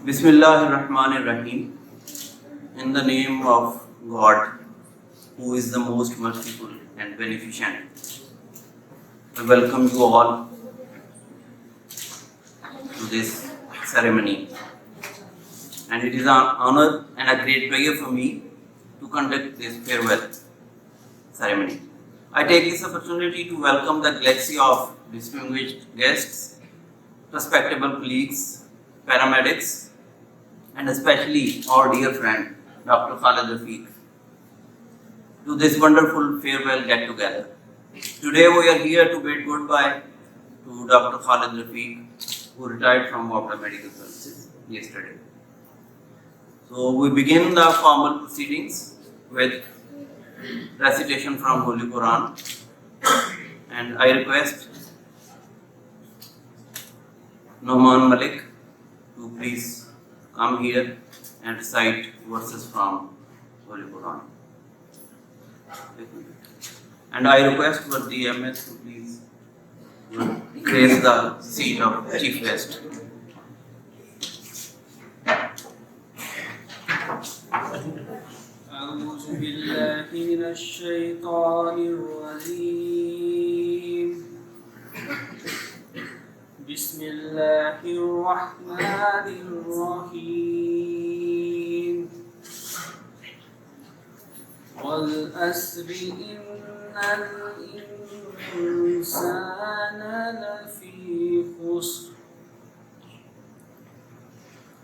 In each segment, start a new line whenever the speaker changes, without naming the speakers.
Bismillahirrahmanirrahim. In the name of God, who is the most merciful and beneficent, I welcome you all to this ceremony. And it is an honor and a great pleasure for me to conduct this farewell ceremony. I take this opportunity to welcome the galaxy of distinguished guests, respectable colleagues, paramedics, and especially our dear friend Dr. Khalid Rafiq to this wonderful farewell get together. Today we are here to bid goodbye to Dr. Khalid Rafiq, who retired from Wapta Medical Services yesterday. So we begin the formal proceedings with recitation from Holy Quran, and I request Noman Malik to please come here and recite verses from Holy Quran. And I request for the MS to please grace the seat of Chief Guest.
أعوذ بالله من الشيطان الرجيم بسم الله الرحمن الرحيم والعصر إن الإنسان لفي خسر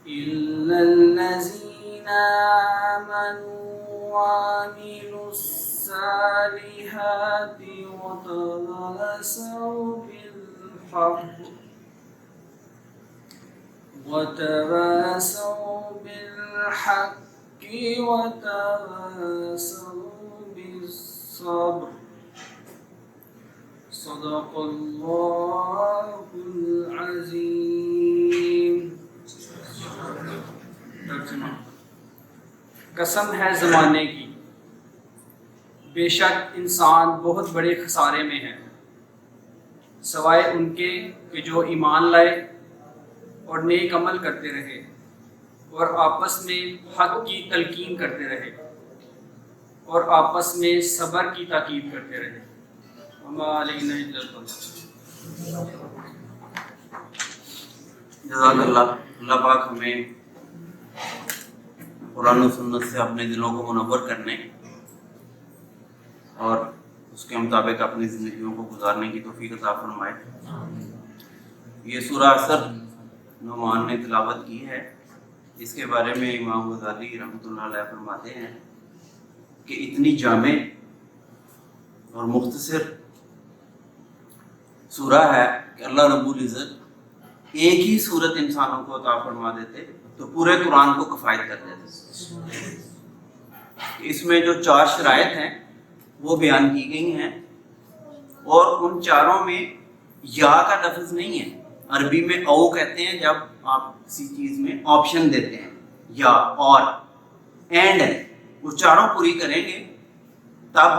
إلا الذين آمنوا وعملوا الصالحات وتواصوا بالحق وتواصوا بالصبر صدق الله العظيم. قسم ہے زمانے کی، بے شک انسان بہت بڑے خسارے میں ہے، سوائے ان کے کہ جو ایمان لائے اور نیک عمل کرتے رہے اور آپس میں حق کی تلقین کرتے رہے اور آپس میں صبر کی تاکید کرتے رہے. وما علینا الا البلاغ.
جزاک اللہ. اللہ پاک ہمیں قرآن و سنت سے اپنے دلوں کو منور کرنے اور اس کے مطابق اپنی زندگیوں کو گزارنے کی توفیق عطا فرمائے. یہ سورہ عصر نعمان نے تلاوت کی ہے. اس کے بارے میں امام غزالی رحمۃ اللہ علیہ فرماتے ہیں کہ اتنی جامع اور مختصر سورہ ہے کہ اللہ رب العزت ایک ہی صورت انسانوں کو عطا فرما دیتے تو پورے قرآن کو کفایت کر دیتے. اس میں جو 4 شرائط ہیں وہ بیان کی گئی ہیں اور ان چاروں میں یا کا لفظ نہیں ہے. عربی میں او کہتے ہیں جب آپ کسی چیز میں آپشن دیتے ہیں، یا اور اینڈ ہے. وہ چاروں پوری کریں گے تب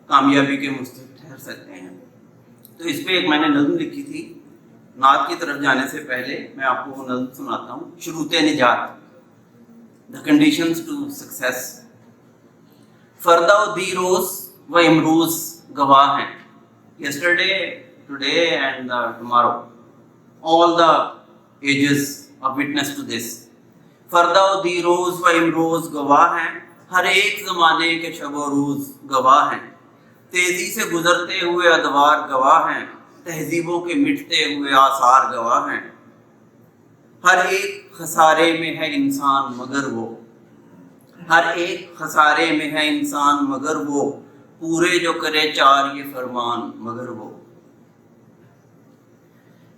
کامیابی کے مستحق ٹھہر سکتے ہیں. تو اس پہ ایک میں نے نظم لکھی تھی. نعت کی طرف جانے سے پہلے میں آپ کو وہ نظم سناتا ہوں. شروط نجات، دا کنڈیشنز ٹو سکسیس. فردا و دیروز و امروز گواہ ہیں. Yesterday, today and tomorrow, all the ages are witness to this. فردا و دیروز و امروز گواہ ہیں، ہر ایک زمانے کے شب و روز گواہ ہیں. تیزی سے گزرتے ہوئے ادوار گواہ ہیں، تہذیبوں کے مٹتے ہوئے آثار گواہ ہیں. ہر ایک خسارے میں ہے انسان مگر وہ، ہر ایک خسارے میں ہے انسان مگر وہ، پورے جو کرے 4 یہ فرمان مگر وہ.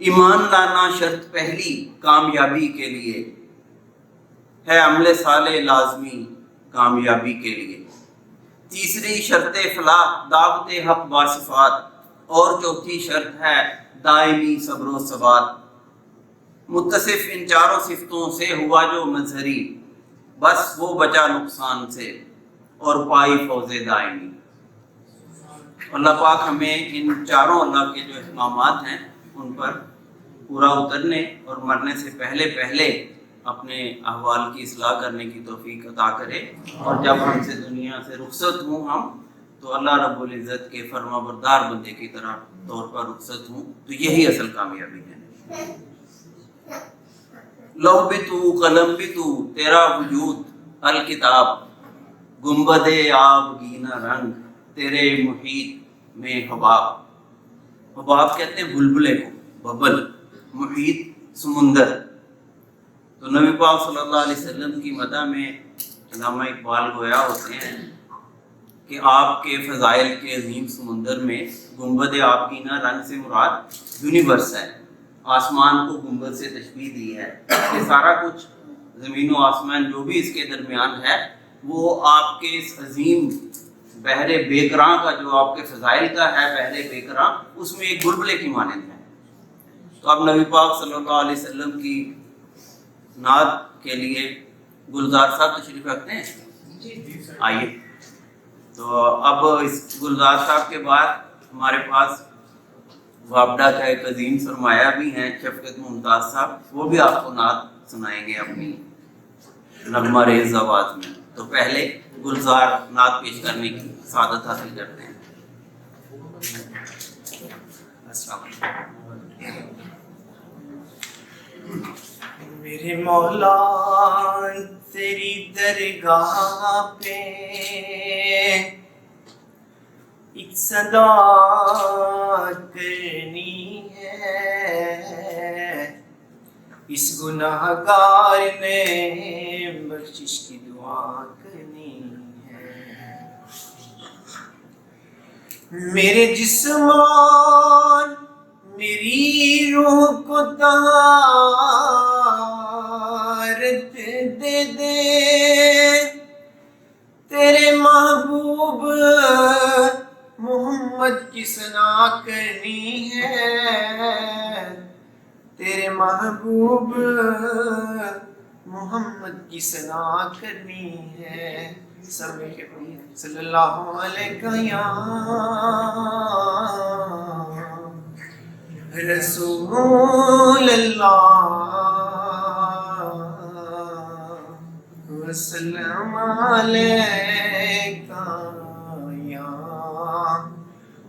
ایمان لانا شرط پہلی کامیابی کے لیے ہے، عمل صالح لازمی کامیابی کے لیے. تیسری شرط فلاح دعوت حق باصفات، اور چوتھی شرط ہے دائمی صبر و ثبات. متصف ان 4 صفتوں سے ہوا جو مظہری، بس وہ بچا نقصان سے اور پائی فوز دائمی. اللہ پاک ہمیں ان 4 اللہ کے جو احکامات ہیں ان پر پورا اترنے اور مرنے سے پہلے اپنے احوال کی اصلاح کرنے کی توفیق عطا کرے، اور جب ہم سے دنیا سے رخصت ہوں ہم، تو اللہ رب العزت کے فرما بردار بندے کی طرح طور پر رخصت ہوں، تو یہی اصل کامیابی ہے۔ لوح بھی تو، قلم بھی تو، تیرا وجود الکتاب، گنبد آب گینا رنگ، تیرے محیط میں حباب۔ حباب کہتے ہیں بلبلے کو، ببل، محیط سمندر۔ تو نبی پاک صلی اللہ علیہ وسلم کی مدح میں علامہ اقبال گویا ہوتے ہیں کہ آپ کے فضائل کے عظیم سمندر میں گنبد آبگینہ رنگ سے مراد یونیورس ہے، آسمان کو گنبد سے تشبیہ دی ہے کہ سارا کچھ زمین و آسمان جو بھی اس کے درمیان ہے وہ آپ کے اس عظیم بحر بے کراں کا، جو آپ کے فضائل کا ہے بحر بے کراں، اس میں ایک بلبلے کی مانند ہے۔ تو اب نبی پاک صلی اللہ علیہ وسلم کی نعت کے لیے گلزار صاحب تشریف رکھتے ہیں، آئیے۔ تو اب اس گلزار صاحب کے بعد ہمارے پاس وابڈا کا ایک عظیم سرمایہ بھی ہیں شفقت ممتاز صاحب، وہ بھی آپ کو نعت سنائیں گے اپنی نغمہ ریز آواز میں۔ تو پہلے گلزار نعت پیش کرنے کی سعادت حاصل کرتے ہیں۔ السلام علیکم۔
میرے مولا تیری درگاہ پہ ایک صدا کرنی ہے، اس گناہ گار نے بخشش کی دعا کرنی ہے۔ میرے جسم اور میری روح کو طہارت دے دے، تیرے محبوب محمد کی ثنا کرنی ہے، تیرے محبوب محمد کی ثنا کرنی ہے۔ سب مل کے پڑھیے صلی اللہ علیہ یا رسول اللہ وسلم علیکہ یا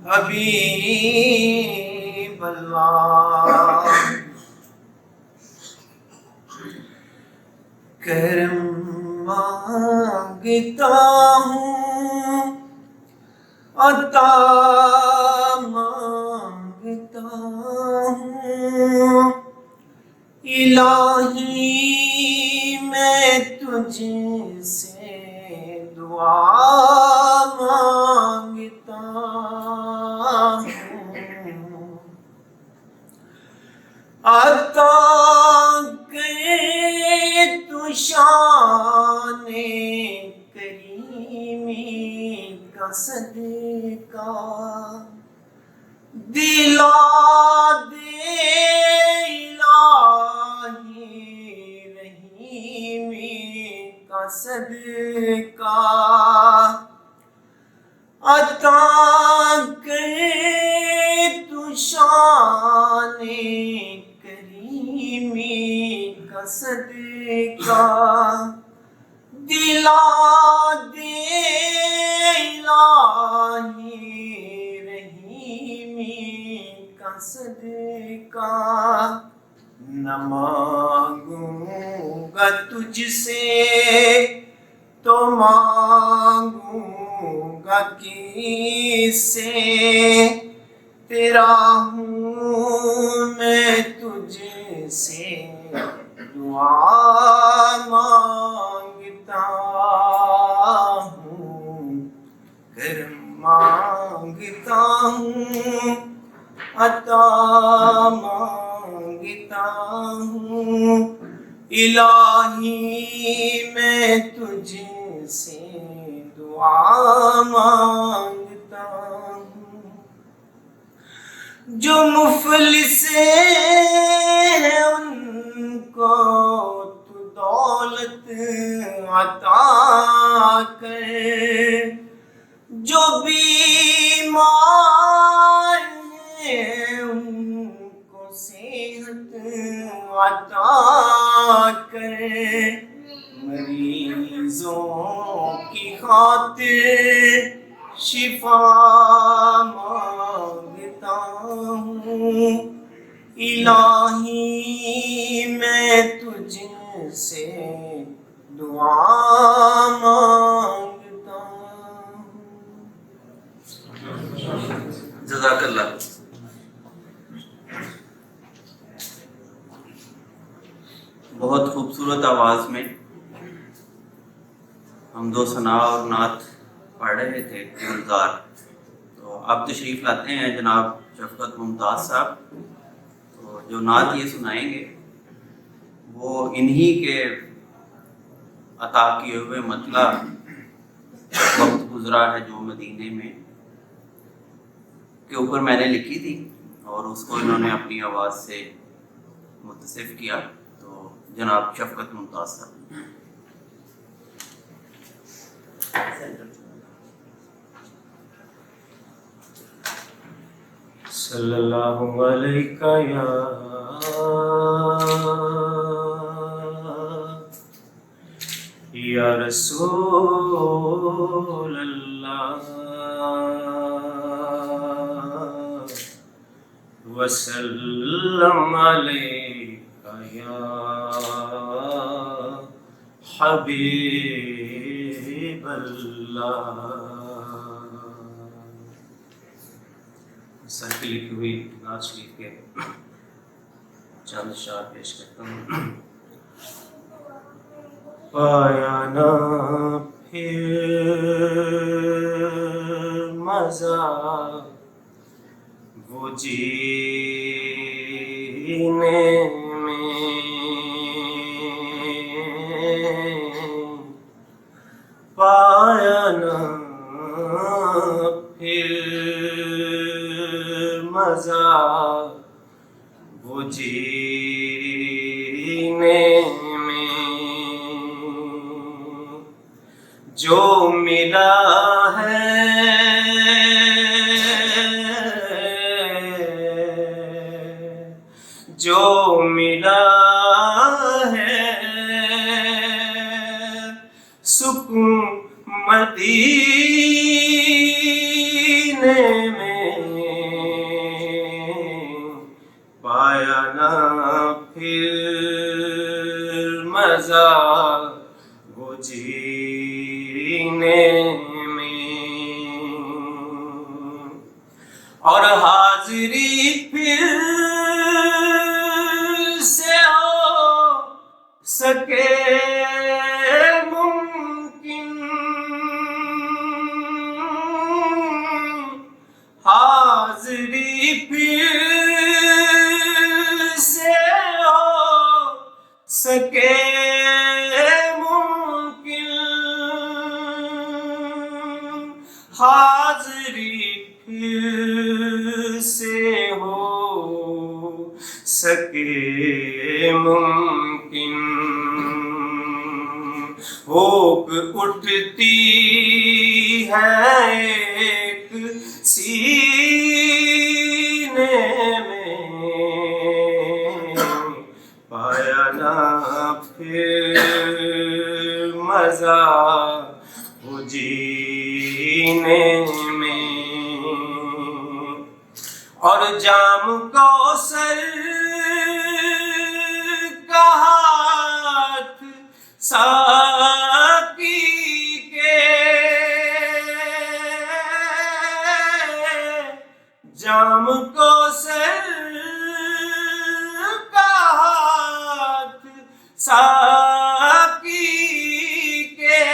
حبیب اللہ۔ کرم مانگتا ہوں، عطا مانگتا ہوں، الہی میں تجھ سے دعا مانگتا ہوں، عطا کرے تو شان کریمی کا صدقہ، دلا دے الہی رحیمی کا صدقہ، عطا کرے تو شان کریمی کا صدقہ، دلا دے الہی رحیمی کا صدقہ۔ نہ مانگوں گا تجھ سے تو مانگوں گا کس سے، تیرا ہوں میں تجھ سے دعا مانگتا ہوں، کرم مانگتا ہوں، عطا مانگتا ہوں، الہی میں تجھ سے دعا مانگتا ہوں۔ جو مفلس ہیں ان کو تو دولت عطا کر، جو بیمار ہیں ان کو صحت عطا کر، مریضوں کی خاطر شفا مانگتا ہوں، الہی میں تجھ سے دعا مانگتا ہوں۔
جزاک اللہ۔ بہت خوبصورت آواز میں حمد و ثنا اور نعت پڑھ رہے تھے گلزار۔ تو اب تشریف لاتے ہیں جناب شفقت ممتاز صاحب، تو جو نعت یہ سنائیں گے وہ انہی کے عطا کیے ہوئے مطلع وقت گزرا ہے جو مدینے میں کے اوپر میں نے لکھی تھی، اور اس کو انہوں نے اپنی آواز سے متصف کیا۔ تو جناب شفقت ممتاز صاحب۔
صلی اللہ علیہ یا رسول اللہ، وسلم علیک یا حبیب اللہ۔ سر کی لکھی ہوئی نعت شریف کے چند اشعار پیش کرتا ہوں۔ پایا نہ پھر مزہ وہ جینے میں، پایا نہ پھر مزہ وہ جینے میں، جو ملا ہے جو ملا ہے سکون مدینے میں، پایا نہ پھر مزہ وہ جینے میں، اور حاضری پھر سے ہو سکے ممکن، حاضری پھر سے ہو سکے ممکن، حاضری پھر سے ہو سکے ممکن، ہوک اٹھتی ہے ایک سینے میں، پایا نہ پھر مزہ وہ جینے میں، اور جام کوثر کا ہاتھ ساقی کے، جام کوثر کا ہاتھ ساقی کے،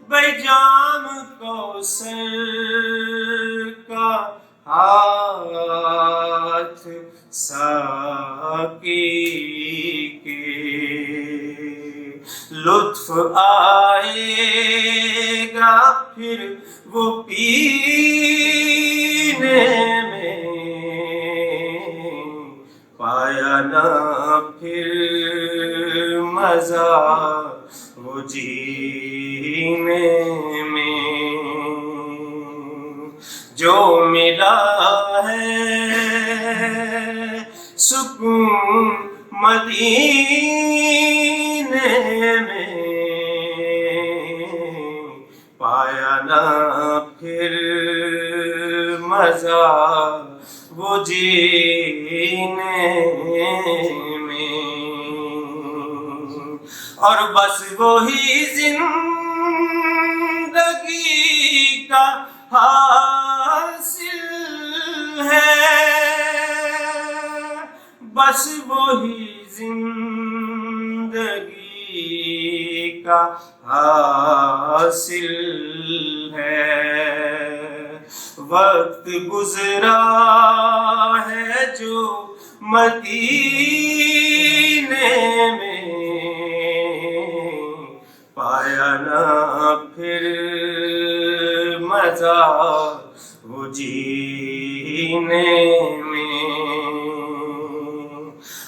بھائی جام کوثر کا ہاتھ ساقی کے، لطف آئے گا پھر وہ پینے میں، پایا نہ پھر مزہ وہ جینے میں، جو ملا ہے سکون مدینے میں پایا نہ پھر مزہ وہ جینے میں، اور بس وہی زندگی کا حاصل ہے، بس وہی زندگی کا حاصل ہے۔ وقت گزرا ہے جو مدینے میں، پایا نہ پھر مزہ وہ جینے میں،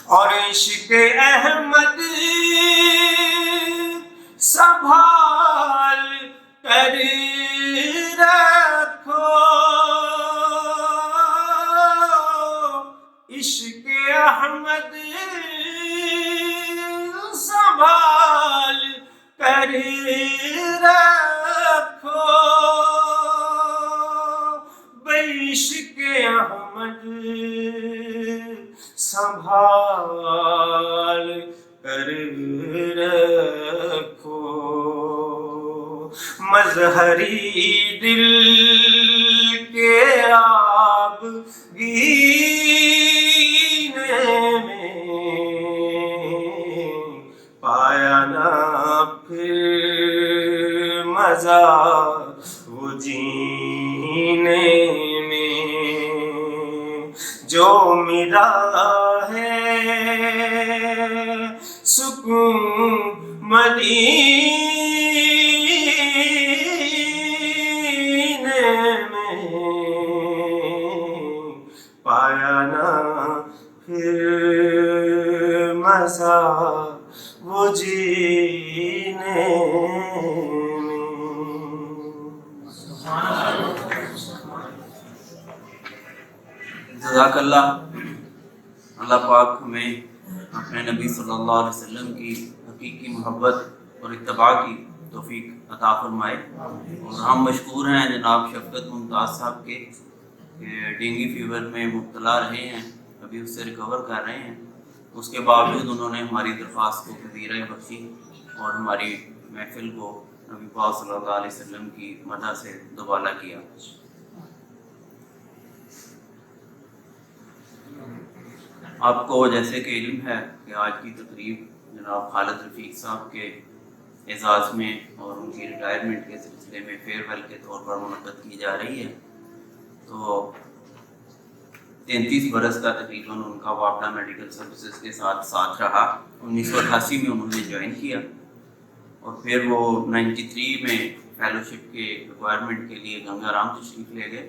اور عشق احمد سنبھال کر رکھو، عشق احمد سنبھال کر رکھو، بے عشق احمد سنبھال کر رکھو، مظہری دل کے آب گینے میں پایا نہ پھر مزہ وہ جینے میں، جو ملا ہے سکون مدینے میں، پایا نہ پھر مزہ وہ جینے میں۔
جزاک اللہ۔ اللہ پاک ہمیں اپنے نبی صلی اللہ علیہ وسلم کی حقیقی محبت اور اتباع کی توفیق عطا فرمائے، اور ہم مشکور ہیں جناب شفقت ممتاز صاحب کے کہ ڈینگی فیور میں مبتلا رہے ہیں، ابھی اس سے ریکور کر رہے ہیں، اس کے باوجود انہوں نے ہماری درخواست کو پذیرائی بخشی اور ہماری محفل کو نبی پاک صلی اللہ علیہ وسلم کی مدح سے دوبالا کیا۔ آپ کو جیسے کہ علم ہے کہ آج کی تقریب جناب خالد رفیق صاحب کے اعزاز میں اور ان کی ریٹائرمنٹ کے سلسلے میں فیئر ویل کے طور پر منعقد کی جا رہی ہے۔ تو 33 برس کا تقریباً ان کا وابڈا میڈیکل سروسز کے ساتھ رہا۔ 1988 میں انہوں نے جوائن کیا، اور پھر وہ 93 میں فیلوشپ کے ریکوائرمنٹ کے لیے گنگا رام تشریف لے گئے،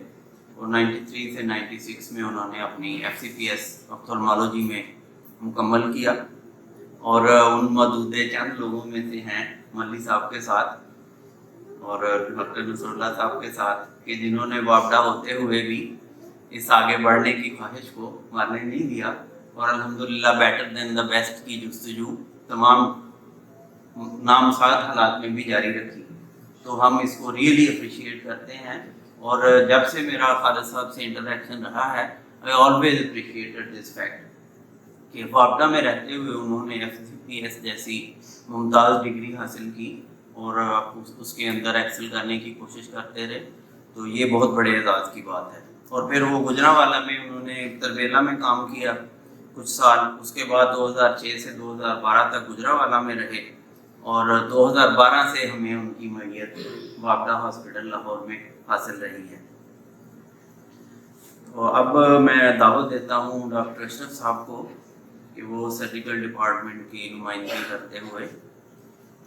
اور 93 سے 96 میں انہوں نے اپنی FCPS آپتھالمالوجی میں مکمل کیا، اور ان محدود چند لوگوں میں سے ہیں ملی صاحب کے ساتھ اور ڈاکٹر نصر اللہ صاحب کے ساتھ کہ جنہوں نے وابڈا ہوتے ہوئے بھی اس آگے بڑھنے کی خواہش کو مارنے نہیں دیا، اور الحمدللہ بیٹر دین دا بیسٹ کی جستجو تمام نامساعد حالات میں بھی جاری رکھی۔ تو ہم اس کو ریئلی اپریشیٹ کرتے ہیں، اور جب سے میرا خالد صاحب سے انٹریکشن رہا ہے I always appreciated this fact کہ وابڈا میں رہتے ہوئے انہوں نے FCPS جیسی ممتاز ڈگری حاصل کی اور اس کے اندر ایکسل کرنے کی کوشش کرتے رہے، تو یہ بہت بڑے اعزاز کی بات ہے۔ اور پھر وہ گجرانوالہ میں انہوں نے تربیلا میں کام کیا کچھ سال، اس کے بعد 2006 سے 2012 تک گجرانوالہ میں رہے، اور 2012 سے ہمیں ان کی معیت وابڈا ہاسپٹل لاہور میں حاصل رہی ہے۔ تو اب میں دعوت دیتا ہوں ڈاکٹر اشرف صاحب کو کہ وہ سرجیکل ڈپارٹمنٹ کی نمائندگی کرتے ہوئے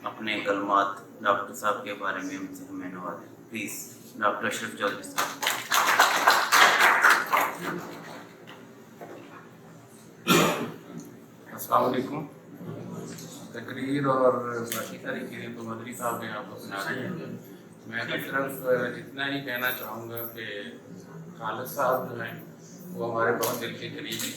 اپنے کلمات ڈاکٹر صاحب کے بارے میں ہم سے ہمیں نوازیں۔ پلیز ڈاکٹر اشرف چودھری صاحب۔
السلام علیکم۔ تقریر اور باقی ساری چیزیں تو مدری صاحب نے آپ کو سنا رہے ہیں، میں تو صرف اتنا ہی کہنا چاہوں گا کہ خالد صاحب جو ہیں وہ ہمارے بہت دل کے قریب ہیں،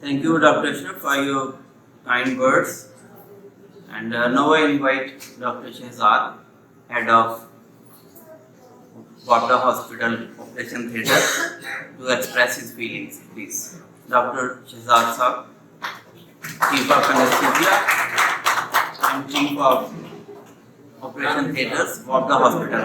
Thank you, Dr. Ashraf, for your kind words. And now I invite Dr. Shehzad, head of Wapda Hospital Operation Theatre, to express his feelings, please. Dr. Shehzad Saab, Chief of Anesthesia and Chief of Operation Theatres, Wapda Hospital.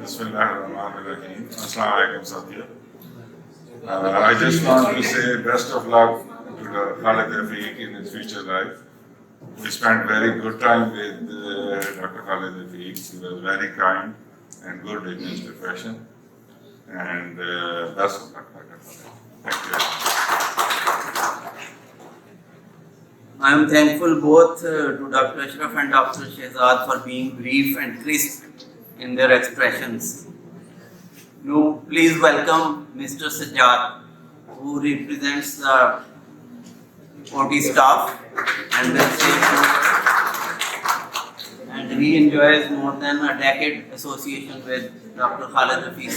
Bismillahirrahmanirrahim. Assalamu alaikum Sathia. I just want to say best of luck to Khalid Rafiq in his future life. We spent very good time with Dr. Khalid Rafiq. He was very kind and good in his profession. And best of luck, Dr. Khalid. Thank you.
I am thankful both to Dr. Ashraf and Dr. Shehzad for being brief and crisp in their expressions. Now, please welcome Mr. Sajjad, who represents the OT staff and will say and he enjoys more than a decade association with Dr. Khalid Rafiq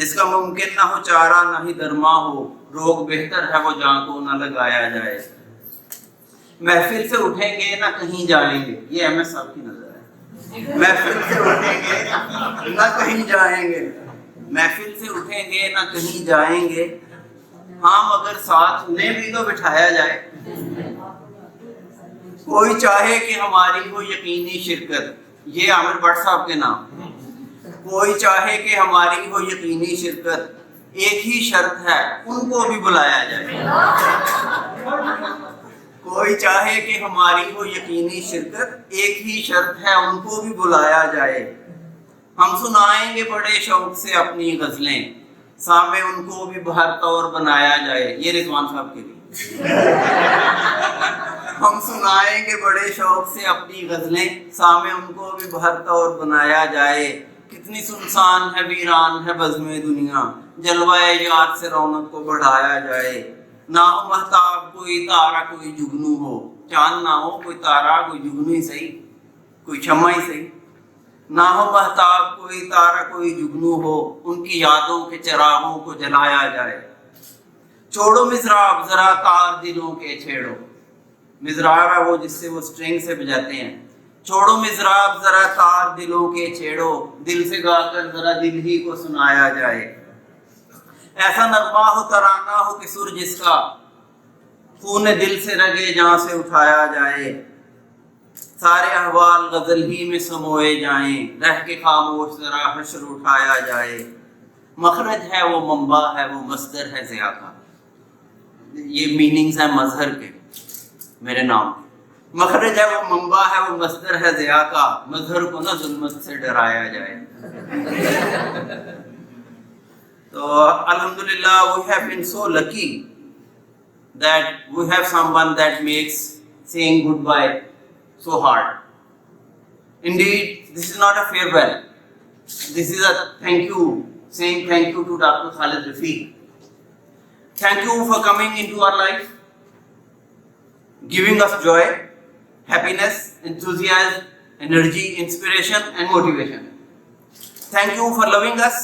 جس کا ممکن نہ ہو چارہ نہ ہی درما ہو، روگ بہتر ہے وہ جان کو نہ لگایا جائے۔ محفل سے اٹھیں گے نہ کہیں جائیں گے، یہ احمد صاحب کی نظر ہے۔ محفل سے اٹھیں گے نہ کہیں جائیں گے، محفل سے اٹھیں گے نہ کہیں جائیں گے، ہاں مگر ساتھ انہیں بھی تو بٹھایا جائے۔ کوئی چاہے کہ ہماری ہو یقینی شرکت، یہ عامر بٹ صاحب کے نام۔ کوئی چاہے کہ ہماری ہو یقینی شرکت، ایک ہی شرط ہے ان کو بھی بلایا جائے۔ کوئی چاہے کہ ہماری ہو یقینی شرکت، ایک ہی شرط ہے ان کو بھی بلایا جائے۔ ہم سنائیں گے بڑے شوق سے اپنی غزلیں، سامنے ان کو بھی بہر طور بنایا جائے۔ یہ رضوان صاحب کے لیے۔ ہم سنائیں گے بڑے شوق سے اپنی غزلیں، سامنے ان کو بھی بہر طور بنایا جائے۔ کتنی سنسان ہے ویران ہے بزم دنیا، جلوہ یار سے رونق کو بڑھایا جائے۔ نہ ہو مہتاب کوئی تارا کوئی جگنو ہو، چاند نہ ہو کوئی تارا کوئی جگنو ہی صحیح، کوئی شمع ہی صحیح۔ نہ ہو مہتاب کوئی تارا کوئی جگنو ہو، ان کی یادوں کے چراغوں کو جلایا جائے۔ چھوڑو مضراب ذرا تار دلوں کے چھیڑو، مضراب ہے وہ جس سے وہ سٹرنگ سے بجاتے ہیں۔ چھوڑو مضراب ذرا تار دلوں کے چھیڑو، دل سے گا کر ذرا دل ہی کو سنایا جائے۔ ایسا نغمہ ہو ترانہ ہو کہ سر جس کا، خون دل سے رگے جاں سے اٹھایا جائے۔ سارے احوال غزل ہی میں سموئے جائیں، رہ کے خاموش ذرا حشر اٹھایا جائے۔ مخرج ہے وہ منبع ہے وہ مصدر ہے ضیاء کا، یہ میننگز ہیں مظہر کے میرے نام۔ مخرج ہے وہ منبع ہے وہ مصدر ہے ضیاء کا، مظہر کو نہ ظلمت سے ڈرایا جائے۔ تو alhamdulillah we have been so lucky that we have someone that makes saying goodbye so hard. Indeed, this is not a farewell. This is a thank you, saying thank you to Dr. Khalid Rafiq. Thank you for coming into our life, giving us joy, happiness, enthusiasm, energy, inspiration and motivation. Thank you for loving us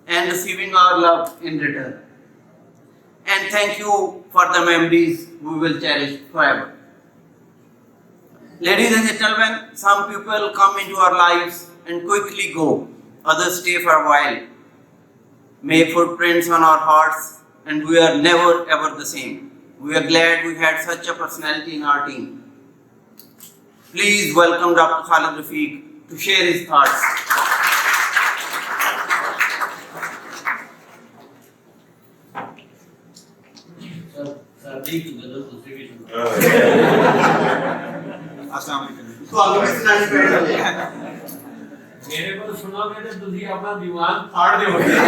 and receiving our love in return. And thank you for the memories we will cherish forever. Ladies and gentlemen, some people come into our lives and quickly go, others stay for a while, make footprints on our hearts, and we are never ever the same. We are glad we had such a personality in our team. Please welcome Dr. Khalid Rafiq to share his thoughts.
میرے کو سنو گے تو تسی اپنا دیوان پھاڑ دو گے۔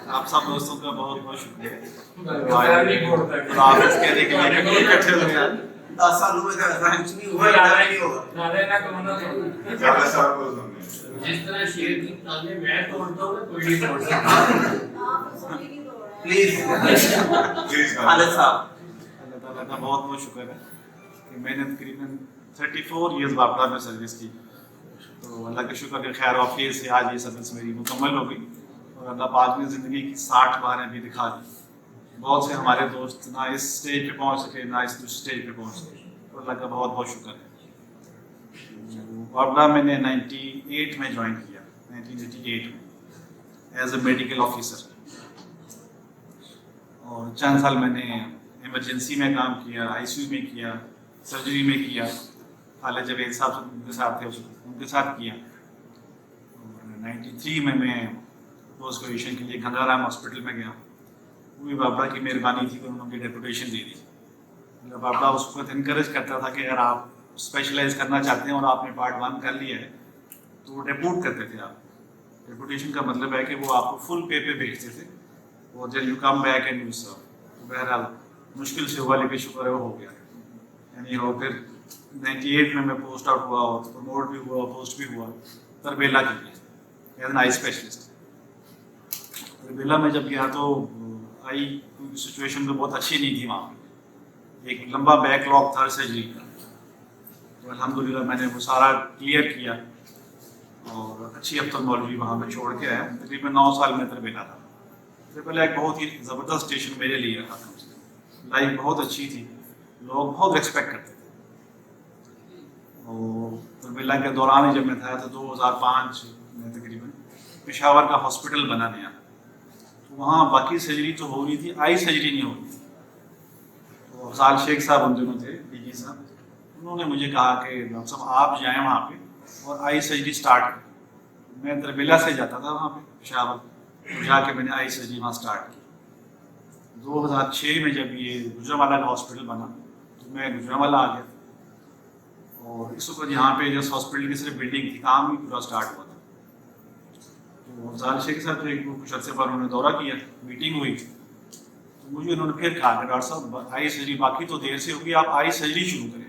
آپ سب دوستوں کا بہت بہت شکریہ حافظ کہنے کے لیے اکٹھے ہوئے ہیں۔
10 سالوں میں کچھ نہیں ہوا، نہیں ہوگا۔
جس طرح شیر کی تانے میں توڑتا ہوں کوئی نہیں توڑ سکتا۔
پلیز خالد صاحب۔
اللہ تعالیٰ کا بہت بہت شکر ہے کہ میں نے تقریباً 34 ایئرز باپڑا میں سروس کی، تو اللہ کا شکر کہ خیر وافیت سے آج یہ سروس میری مکمل ہو گئی، اور اللہ پاک نے زندگی کی 60 باریں بھی دکھا دی۔ بہت سے ہمارے دوست نہ اس اسٹیج پہ پہنچ سکے نہ اس اسٹیج پہ پہنچ سکے، تو اللہ کا بہت بہت شکر ہے۔ باپڑا میں نے 98 میں جوائن کیا، 1988 میں ایز اے میڈیکل آفیسر، اور چند سال میں نے ایمرجنسی میں کام کیا، آئی سی یو میں کیا، سرجری میں کیا، خالد جاوید صاحب ان کے ساتھ تھے، ان کے ساتھ کیا۔ اور 93 میں پوسٹ گریجویشن کے لیے گنگا رام ہاسپٹل میں گیا، وہ بھی بابا کی مہربانی تھی کہ انہوں نے ڈیپوٹیشن دے دی۔ بابا اس وقت انکریج کرتا تھا کہ اگر آپ اسپیشلائز کرنا چاہتے ہیں اور آپ نے پارٹ 1 کر لیا ہے تو وہ ڈیپوٹ کرتے تھے آپ۔ ڈیپوٹیشن کا مطلب ہے کہ وہ آپ کو فل پے پہ بھیجتے تھے، اور then you come back and you serve. بہرحال مشکل سے ہوا لیکن شکر ہے وہ ہو گیا، یعنی وہ پھر 98 میں پوسٹ آؤٹ ہوا، اور پروموٹ بھی ہوا، پوسٹ بھی ہوا تربیلا کے لیے as an I specialist. Tarbela میں جب گیا تو آئی سچویشن تو بہت اچھی نہیں تھی وہاں پہ، ایک لمبا بیک لاگ تھا سرجری کا، تو الحمدللہ میں نے وہ سارا کلیئر کیا، اور اچھی اپتھلمولوجی وہاں میں چھوڑ کے آیا. تقریباً 9 سال میں تربیلا تھا. تربیلا ایک بہت ہی زبردست اسٹیشن میرے لیے رہا تھا. لائف بہت اچھی تھی, لوگ بہت ایکسپیکٹ کرتے تھے. اور تربیلا کے دوران جب میں تھا تو 2005 میں تقریباً پشاور کا ہاسپٹل بنا نیا. وہاں باقی سرجری تو ہو رہی تھی, آئی سرجری نہیں ہو رہی تھی. تو افضال شیخ صاحب ان دنوں تھے, ڈی جی صاحب, انہوں نے مجھے کہا کہ ڈاکٹر صاحب آپ جائیں وہاں پہ اور آئی سرجری اسٹارٹ کریں. میں تربیلا سے جاتا تھا وہاں پہ پشاور, تو جا کے میں نے آئی سرجری وہاں اسٹارٹ کی. 2006 میں جب یہ گجرانوالہ کا ہاسپٹل بنا تو میں گجرانوالہ آ گیا. اور اس وقت یہاں پہ جس ہاسپٹل کی صرف بلڈنگ تھی, کام بھی پورا اسٹارٹ ہوا تھا. تو افضال شیخ صاحب سے کچھ عرصے پر انہوں نے دورہ کیا, میٹنگ ہوئی, تو مجھے انہوں نے پھر کہا کہ ڈاکٹر صاحب آئی سرجری باقی تو دیر سے ہوگی, آپ آئی سرجری شروع کریں.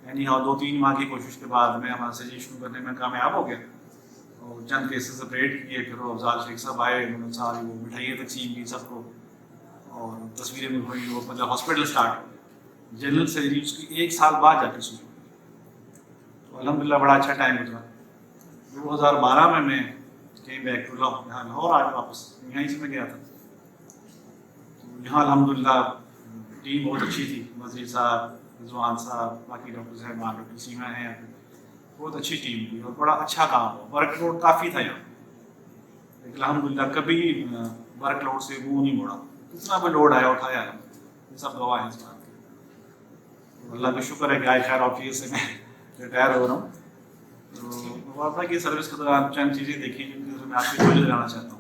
یعنی 2-3 ماہ کی کوشش کے بعد میں ہمارا سرجری شروع کرنے میں کامیاب ہو گیا. اور چند کیسز اپریٹ کیے, پھر وہ افضال شیخ صاحب آئے, انہوں نے ساری وہ مٹھائیاں تقسیم کی سب کو, اور تصویریں میں ہوئی. وہ مطلب ہاسپٹل اسٹارٹ ہو, جنرل سرجری اس کی 1 سال بعد جا کے شروع. تو الحمدللہ بڑا اچھا ٹائم گزرا. 2012 میں کہیں بیک ٹو لاہور آ کے واپس یہیں سے میں گیا تھا. تو یہاں الحمدللہ ٹیم بہت اچھی تھی, وزیر صاحب, رضوان صاحب, باقی ڈاکٹر صاحب, ڈاکٹر سیما ہیں یہاں پہ, بہت اچھی ٹیم تھی اور بڑا اچھا کام ہوا. ورک لوڈ کافی تھا یہاں, لیکن الحمدللہ کبھی ورک لوڈ سے منہ نہیں موڑا. اتنا بھی لوڈ آیا اٹھایا, یہ سب گواہ ہیں اس بات کے. اللہ کا شکر ہے کہ آئی خیر آفیس سے میں ریٹائر ہو رہا ہوں. تو وابستہ کی سروس کے دوران چند چیزیں دیکھی جن کی میں آپ سے توجہ دلانا چاہتا ہوں.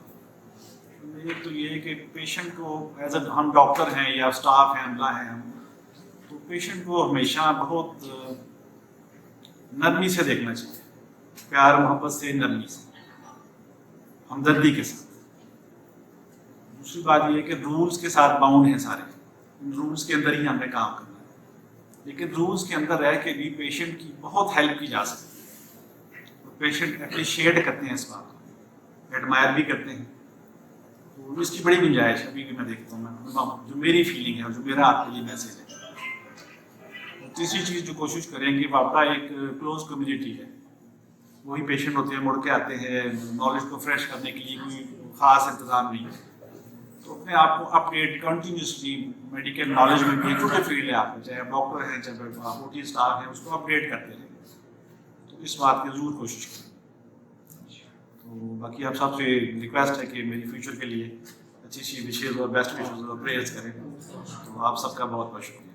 ایک تو یہ ہے کہ پیشنٹ کو ایز اے ہم ڈاکٹر ہیں یا اسٹاف ہیں, عملہ ہیں ہم, تو پیشنٹ کو ہمیشہ بہت نرمی سے دیکھنا چاہیے, پیار محبت سے, نرمی سے, ہمدردی کے ساتھ. دوسری بات یہ ہے کہ رولز کے ساتھ باؤنڈ ہیں سارے, ان رولز کے اندر ہی ہم نے کام کرنا ہے. لیکن رولز کے اندر رہ کے بھی پیشنٹ کی بہت ہیلپ کی جا سکتی ہے. پیشنٹ اپریشیٹ کرتے ہیں اس بات کو, ایڈمائر بھی کرتے ہیں. تو اس کی بڑی گنجائش ابھی بھی میں دیکھتا ہوں, جو میری فیلنگ ہے اور جو میرا آپ کے لیے میسیج ہے. تیسری چیز جو کوشش کریں کہ وابطہ ایک کلوز کمیونٹی ہے, وہی پیشنٹ ہوتے ہیں, مڑ کے آتے ہیں, نالج کو فریش کرنے کے لیے کوئی خاص انتظام نہیں ہے. تو اپنے آپ کو اپڈیٹ کنٹینیوسلی میڈیکل نالج میں بھی, چھوٹے فیلڈ ہے آپ میں, چاہے آپ ڈاکٹر ہیں, چاہے آپ اوٹی اسٹاف ہیں, اس کو اپڈیٹ کرتے رہیں. تو اس بات کی ضرور کوشش کریں. تو باقی آپ سب سے ریکویسٹ ہے کہ میری فیوچر کے لیے اچھی سی وشیز اور بیسٹ وشیز اور پریئرز کریں. تو آپ سب کا بہت بہت شکریہ.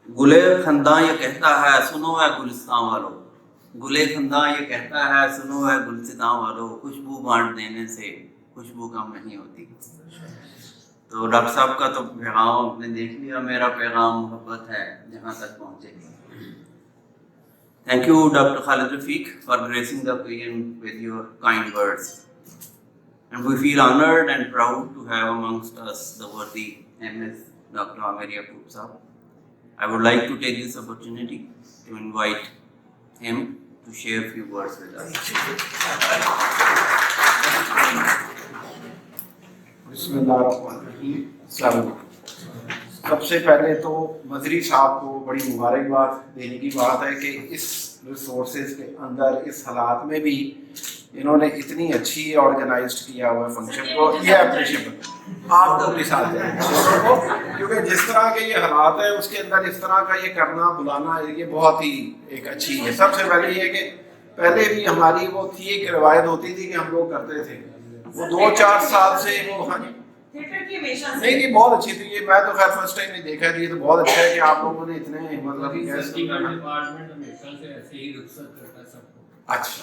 گلے خنداں یہ کہتا ہے سنو ہے گلستان والو, گلے خنداں یہ کہتا ہے سنو ہے گلستان والو, خوشبو بانٹ دینے سے خوشبو کم نہیں ہوتی. تو ڈاکٹر صاحب کا تو پیغام آپ نے دیکھ لیا, میرا پیغام محبت ہے جہاں تک پہنچے. Thank you, Dr. Khalid Rafiq, for gracing the occasion with your kind words. And we feel honored and proud to have amongst us the worthy MS Dr. Aamir Yaqub Sahab. I would like to take this opportunity to invite him to share a few words with us.
بسم اللہ الرحمن الرحیم. السلام علیکم. سب سے پہلے تو مظہری صاحب کو بڑی مبارکباد دینے کی بات ہے کہ اس ریسورسز کے اندر اس حالات میں بھی انہوں نے اتنی اچھی آرگنائزڈ کیا ہوا فنکشن کو, یہ اپریشیبل. آپ کو بھی ساتھ دیں کیونکہ جس طرح کے یہ حالات ہیں اس کے اندر اس طرح کا یہ کرنا, بلانا, یہ بہت ہی ایک اچھی ہے. سب سے پہلے یہ کہ پہلے بھی ہماری وہ تھی ایک روایت ہوتی تھی کہ ہم لوگ کرتے تھے, وہ 2-4 سال سے وہ نہیں بہت اچھی تھی. یہ میں تو خیر فرسٹ ٹائم نہیں دیکھا, یہ تو بہت اچھا ہے کہ آپ لوگوں نے اتنے مطلب اچھا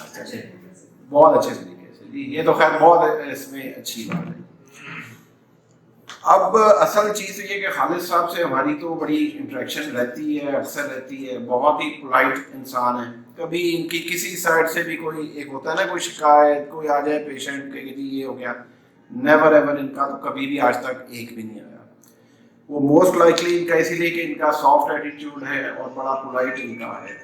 بہت اچھے طریقے سے, یہ تو خیر بہت اس میں اچھی بات ہے. اب اصل چیز یہ کہ خالد صاحب سے ہماری تو بڑی انٹریکشن رہتی ہے, اکثر رہتی ہے. بہت ہی پولائٹ انسان ہیں. کبھی ان کی کسی سائڈ سے بھی کوئی ایک ہوتا ہے نا کوئی شکایت, کوئی آ جائے پیشنٹ کہ جی یہ ہو گیا, نیور ایور ان کا تو کبھی بھی آج تک ایک بھی نہیں آیا. وہ موسٹ لائکلی ان کا اسی لیے کہ ان کا سافٹ ایٹیٹیوڈ ہے اور بڑا پولائٹ ان کا ہے.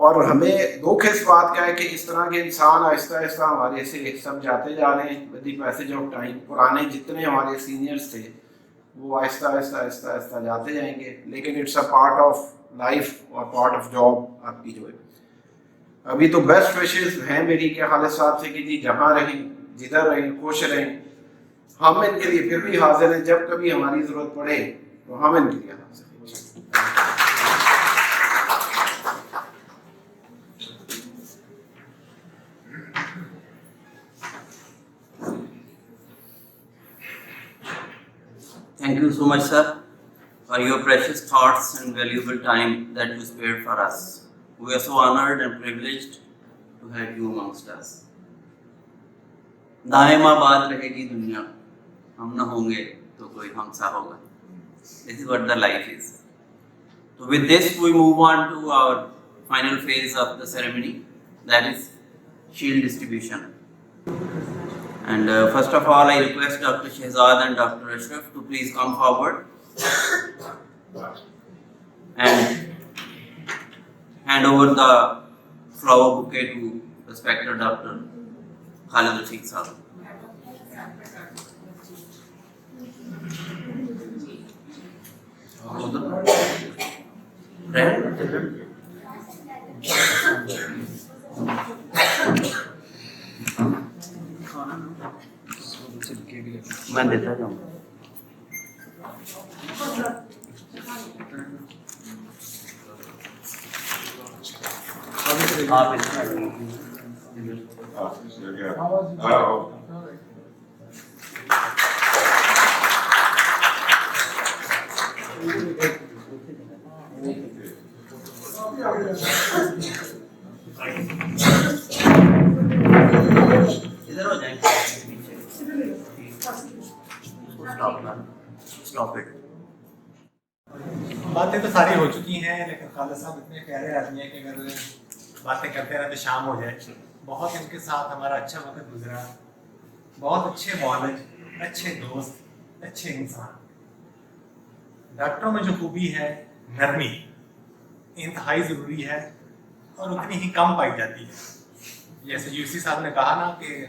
اور ہمیں دکھ اس بات کا ہے کہ اس طرح کے انسان آہستہ آہستہ ہمارے سے سب جاتے جا رہے ہیں with the passage of time. پرانے جتنے ہمارے سینئرس تھے وہ آہستہ آہستہ آہستہ آہستہ جاتے جائیں گے، لیکن it's a part of life اور پارٹ آف جاب آپ کی جو ہے. ابھی تو بیسٹ وشز ہیں میری کہ خالد صاحب سے کہ جی جہاں رہیں، جدھر رہیں، خوش رہیں. ہم ان کے لیے پھر بھی حاضر ہیں، جب کبھی ہماری ضرورت پڑے تو ہم ان کے لیے حاضر ہیں.
Thank you so much, sir, for your precious thoughts and valuable time that you spared for us. We are so honored and privileged to have you amongst us. دائم آباد رہے گی دنیا، ہم نہ ہوں گے تو کوئی ہم سا ہوگا. This is what the life is. So with this we move on to our final phase of the ceremony, that is shield distribution. And first of all, I request Dr. Shehzad and Dr. Ashraf to please come forward and hand over the flower bouquet to respected Dr. Khalid Rafiq Sahab. میں دیتا جاؤں. ادھر ہو جائیں.
باتیں تو ساری ہو چکی ہیں، لیکن خالد صاحب اتنے پیارے آدمی ہیں کہ اگر باتیں کرتے رہے تو شام ہو جائے. بہت ان کے ساتھ ہمارا اچھا وقت گزرا، بہت اچھے معالج، اچھے دوست، اچھے انسان. ڈاکٹروں میں جو خوبی ہے نرمی انتہائی ضروری ہے اور اتنی ہی کم پائی جاتی ہے. جیسے یوسی صاحب نے کہا نا کہ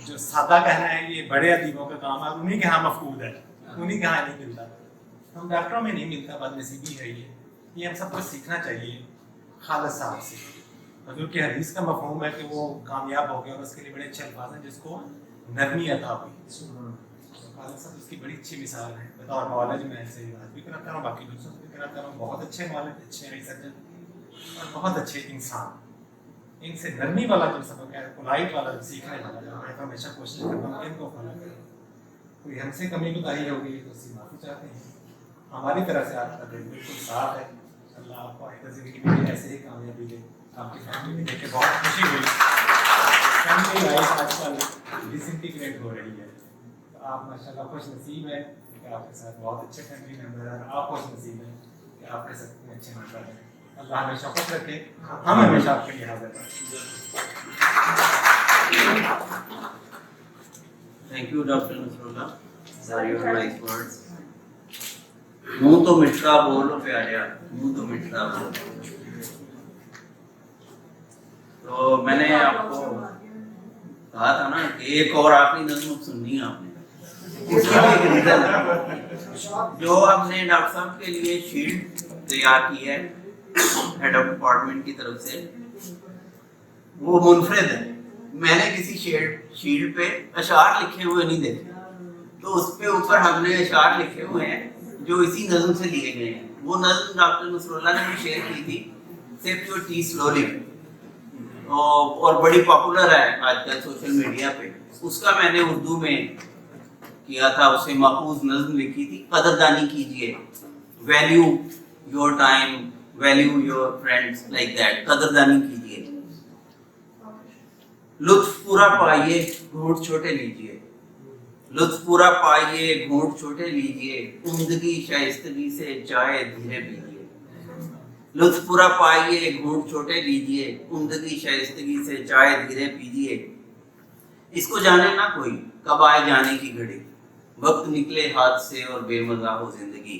جو سادہ کہنا ہے یہ بڑے ادیبوں کا کام ہے، انہیں کے ہاں مفقود ہے، انہیں کے ہاں نہیں ملتا. ہم ڈاکٹروں میں نہیں ملتا، بد نصیبی ہے یہ ہم سب کو سیکھنا چاہیے خالد صاحب سے. حضور کی حدیث کا مفہوم ہے کہ وہ کامیاب ہو گیا اور اس کے لیے بڑے اچھے الفاظ ہیں جس کو نرمی عطا ہوئی. خالد صاحب اس کی بڑی اچھی مثال ہے. بطور معالج میں ایسے ہی بات بھی کراتا ہوں، باقی دوستوں سے بھی کراتا ہوں. بہت اچھے معالج، اچھے آئی سرجن اور بہت اچھے انسان. ان سے نرمی والا جو سبق ہے، پولائٹ والا جو سیکھنے والا جو میں ہمیشہ کوشش کرتا ہوں ان کو فالو کریں. کوئی ہم سے کمی کوتاہی ہو گئی تو اس سے معافی چاہتے ہیں. ہماری طرف سے آپ کا دل بالکل صاف ہے. اللہ آپ کو آئندہ زندگی میں ایسے ہی کامیابی دے. آپ کی فیملی میں دیکھ کے بہت خوشی ہوئی. فیملی لائف آج کل ڈس انٹیگریٹ ہو رہی ہے. آپ ماشاء اللہ خوش نصیب ہیں کہ آپ کے ساتھ بہت اچھے فیملی ممبر ہیں. آپ خوش نصیب ہیں کہ آپ کے ساتھ اتنے اچھے ممبر ہیں. اللہ ہمیشہ خوش رکھے. ہم ہمیشہ آپ کے لیے حاضر ہیں.
Thank you, Dr. Nasrullah, for your nice words. منہ تو مٹھا بولو پیاریا، منہ تو مٹھا بولو. تو میں نے آپ کو کہا تھا نا کہ ایک اور آخری نظم سننی ہے آپ نے. اس کی بھی ایک ریزن ہے. جو ہم نے ڈاکٹر صاحب کے لیے شیلڈ تیار کی ہے ہیڈ آف ڈپارٹمنٹ کی طرف سے، وہ منفرد ہے. میں نے کسی شیلڈ پہ اشعار لکھے ہوئے نہیں دیکھے، تو اس پہ اوپر ہم نے اشعار لکھے ہوئے ہیں جو اسی نظم سے لیے گئے ہیں. وہ نظم ڈاکٹر نصراللہ نے بھی شیئر کی تھی، سپ یور ٹی سلولی، اور بڑی پاپولر ہے آج کل سوشل میڈیا پہ. اس کا میں نے اردو میں کیا تھا، اسے محفوظ نظم لکھی تھی. قدردانی کیجیے، value your time, value your friends, like that. قدردانی کیجیے، لطف پورا پائیے، گھونٹ چھوٹے لیجیے. لطف پورا پائیے، گھونٹ چھوٹے لیجیے، عمدگی شائستگی سے چائے دھیرے پیجیے. لطف پورا پائیے، گھونٹ چھوٹے لیجیے، عمدگی شائستگی سے چائے دھیرے پیجیے. اس کو جانے نہ کوئی کب آئے جانے کی گھڑی، وقت نکلے ہاتھ سے اور بے مزہ ہو زندگی.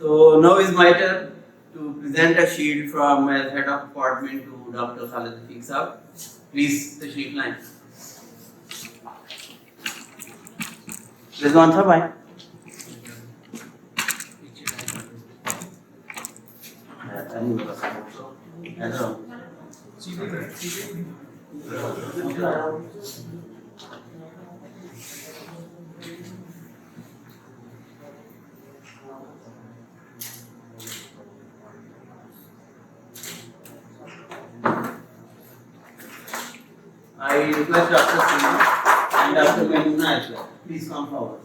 So now is my turn to present a shield from head of department to Dr. Khalid Rafiq Sahab. Please, the shield line. Rizwan Sahab, aye. I request Dr. Singh and Dr. Maimuna as well. Please come forward.